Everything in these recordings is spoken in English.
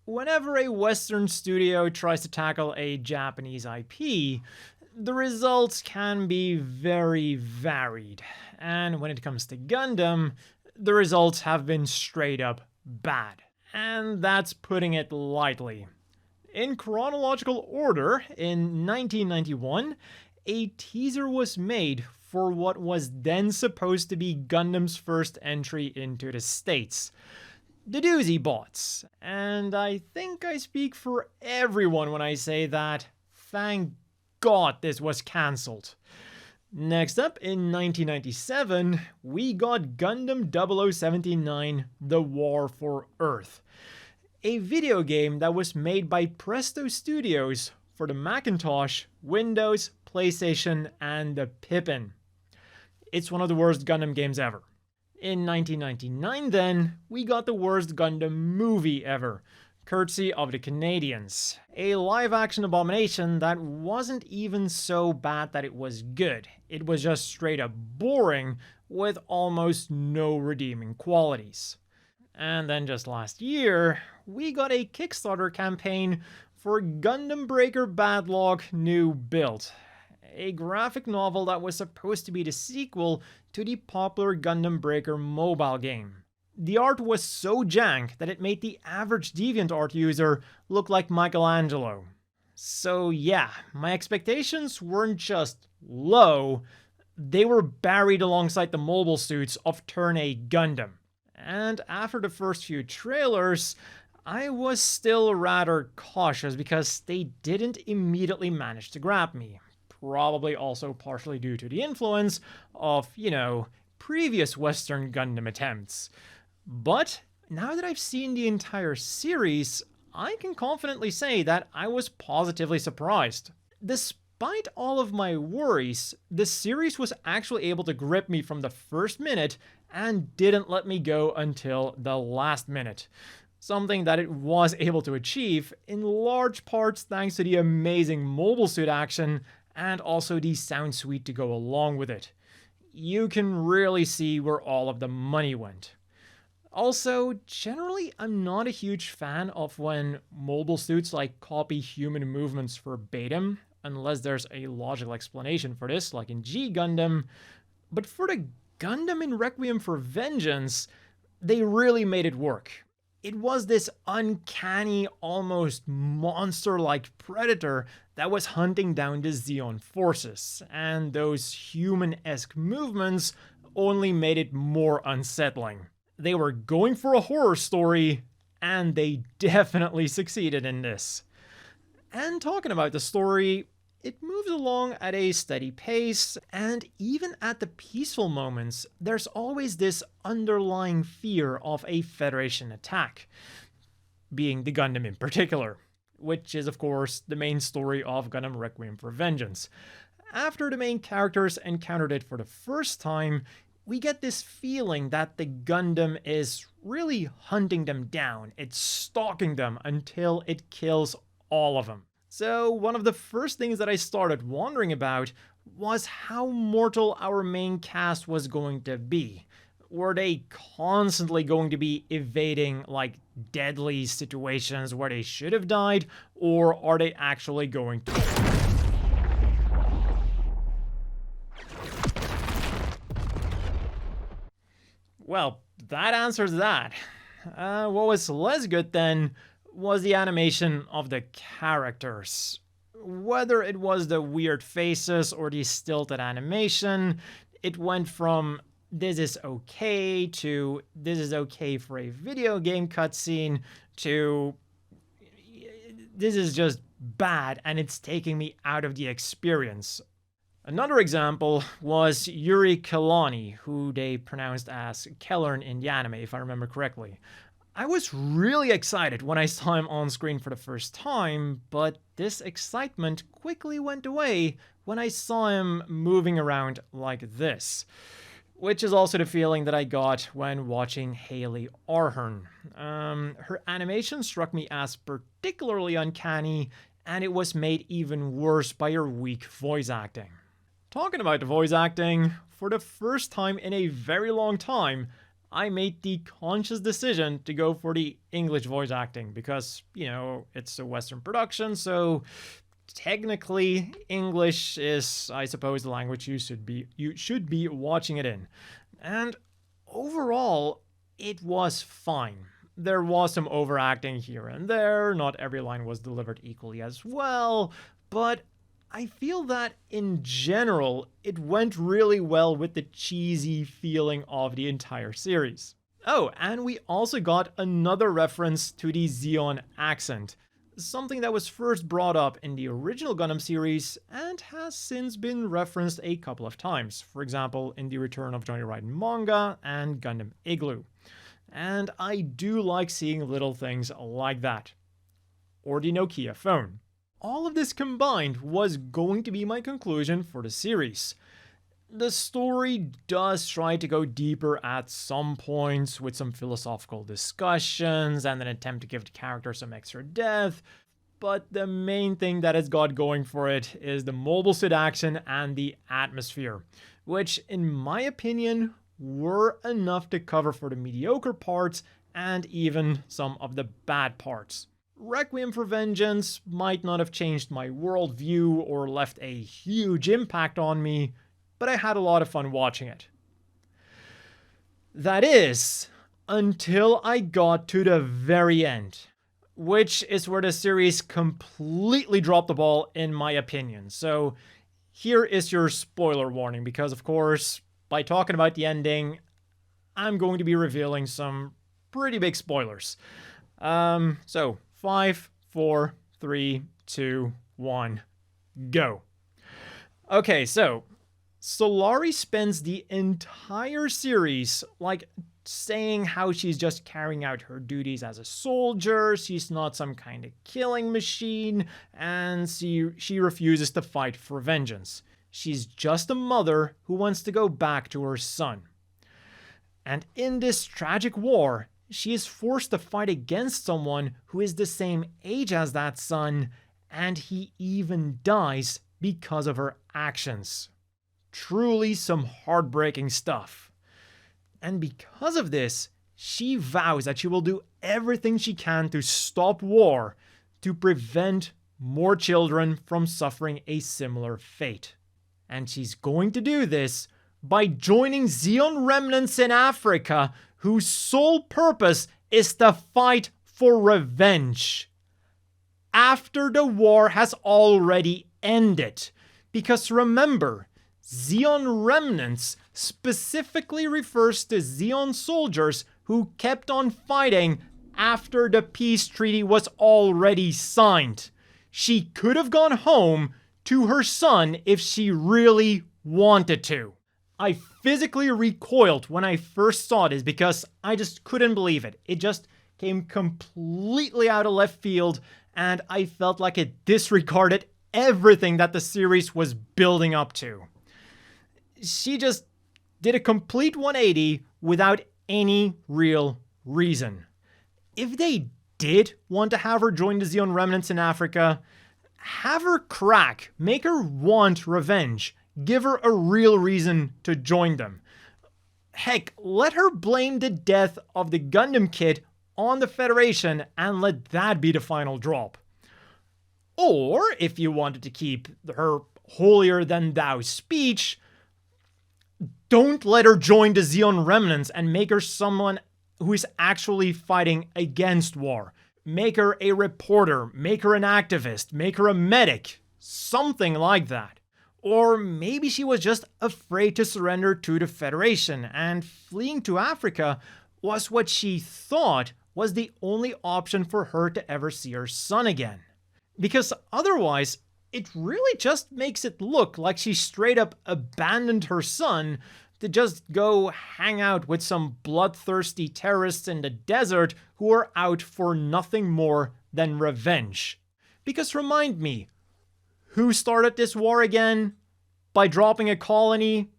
Whenever a Western studio tries to tackle a Japanese IP, the results can be very varied. And when it comes to Gundam, the results have been straight up bad. And that's putting it lightly. In chronological order, in 1991, a teaser was made for what was then supposed to be Gundam's first entry into the States. The Doozy Bots. And I think I speak for everyone when I say that, thank God this was cancelled. Next up, in 1997, we got Gundam 0079 The War for Earth, a video game that was made by Presto Studios for the Macintosh, Windows, PlayStation, and the Pippin. It's one of the worst Gundam games ever. In 1999 then, we got the worst Gundam movie ever, courtesy of the Canadians. A live-action abomination that wasn't even so bad that it was good. It was just straight up boring, with almost no redeeming qualities. And then just last year, we got a Kickstarter campaign for Gundam Breaker Badlog New Build, a graphic novel that was supposed to be the sequel to the popular Gundam Breaker mobile game. The art was so jank that it made the average DeviantArt user look like Michelangelo. So yeah, my expectations weren't just low, they were buried alongside the mobile suits of Turn A Gundam. And after the first few trailers, I was still rather cautious because they didn't immediately manage to grab me. Probably also partially due to the influence of, previous Western Gundam attempts. But now that I've seen the entire series, I can confidently say that I was positively surprised. Despite all of my worries, the series was actually able to grip me from the first minute and didn't let me go until the last minute. Something that it was able to achieve in large parts thanks to the amazing mobile suit action and also the sound suite to go along with it. You can really see where all of the money went. Also, generally, I'm not a huge fan of when mobile suits copy human movements verbatim, unless there's a logical explanation for this, like in G Gundam. But for the Gundam in Requiem for Vengeance, they really made it work. It was this uncanny, almost monster-like predator that was hunting down the Zeon forces, and those human-esque movements only made it more unsettling. They were going for a horror story, and they definitely succeeded in this. And talking about the story, it moves along at a steady pace, and even at the peaceful moments, there's always this underlying fear of a Federation attack, being the Gundam in particular, which is of course the main story of Gundam Requiem for Vengeance. After the main characters encountered it for the first time, we get this feeling that the Gundam is really hunting them down. It's stalking them until it kills all of them. So one of the first things that I started wondering about was how mortal our main cast was going to be. Were they constantly going to be evading deadly situations where they should have died, or are they actually going to... Well, that answers that. What was less good then was the animation of the characters. Whether it was the weird faces or the stilted animation, it went from this is okay to this is okay for a video game cutscene to this is just bad and it's taking me out of the experience. Another example was Yuri Kelani, who they pronounced as Kellern in the anime, if I remember correctly. I was really excited when I saw him on screen for the first time, but this excitement quickly went away when I saw him moving around like this. Which is also the feeling that I got when watching Haley Arhern. Her animation struck me as particularly uncanny, and it was made even worse by her weak voice acting. Talking about the voice acting, for the first time in a very long time, I made the conscious decision to go for the English voice acting because, it's a Western production, so technically English is, I suppose, the language you should be watching it in. And overall, it was fine. There was some overacting here and there, not every line was delivered equally as well, but I feel that in general, it went really well with the cheesy feeling of the entire series. Oh, and we also got another reference to the Zeon accent, something that was first brought up in the original Gundam series and has since been referenced a couple of times, for example in the Return of Johnny Raiden manga and Gundam Igloo. And I do like seeing little things like that. Or the Nokia phone. All of this combined was going to be my conclusion for the series. The story does try to go deeper at some points with some philosophical discussions and an attempt to give the character some extra depth, but the main thing that it's got going for it is the mobile suit action and the atmosphere, which in my opinion were enough to cover for the mediocre parts and even some of the bad parts. Requiem for Vengeance might not have changed my worldview or left a huge impact on me, but I had a lot of fun watching it. That is, until I got to the very end, which is where the series completely dropped the ball in my opinion. So here is your spoiler warning, because of course, by talking about the ending, I'm going to be revealing some pretty big spoilers. So 5, 4, 3, 2, 1, go. Okay, so Solari spends the entire series saying how she's just carrying out her duties as a soldier, she's not some kind of killing machine, and she refuses to fight for vengeance. She's just a mother who wants to go back to her son. And in this tragic war, she is forced to fight against someone who is the same age as that son, and he even dies because of her actions. Truly some heartbreaking stuff. And because of this, she vows that she will do everything she can to stop war, to prevent more children from suffering a similar fate. And she's going to do this by joining Zeon remnants in Africa, whose sole purpose is to fight for revenge. After the war has already ended. Because remember, Zeon remnants specifically refers to Zeon soldiers who kept on fighting after the peace treaty was already signed. She could have gone home to her son if she really wanted to. I physically recoiled when I first saw this because I just couldn't believe it. It just came completely out of left field, and I felt like it disregarded everything that the series was building up to. She just did a complete 180 without any real reason. If they did want to have her join the Zeon remnants in Africa, have her crack, make her want revenge, give her a real reason to join them. Heck, let her blame the death of the Gundam kid on the Federation and let that be the final drop. Or, if you wanted to keep her holier-than-thou speech, don't let her join the Zeon remnants and make her someone who is actually fighting against war. Make her a reporter, make her an activist, make her a medic, something like that. Or maybe she was just afraid to surrender to the Federation, and fleeing to Africa was what she thought was the only option for her to ever see her son again. Because otherwise, it really just makes it look like she straight up abandoned her son to just go hang out with some bloodthirsty terrorists in the desert who are out for nothing more than revenge. Because remind me, who started this war again? By dropping a colony,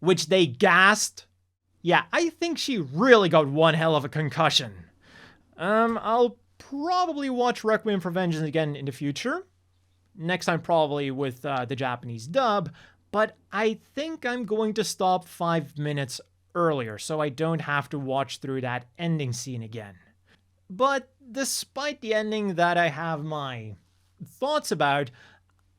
which they gassed? Yeah, I think she really got one hell of a concussion. I'll probably watch Requiem for Vengeance again in the future. Next time probably with the Japanese dub, but I think I'm going to stop 5 minutes earlier so I don't have to watch through that ending scene again. But despite the ending that I have my thoughts about,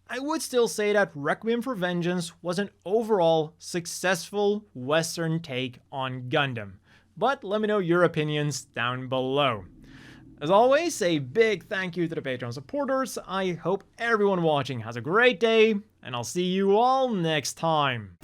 I would still say that Requiem for Vengeance was an overall successful Western take on Gundam. But let me know your opinions down below. As always, a big thank you to the Patreon supporters. I hope everyone watching has a great day, and I'll see you all next time.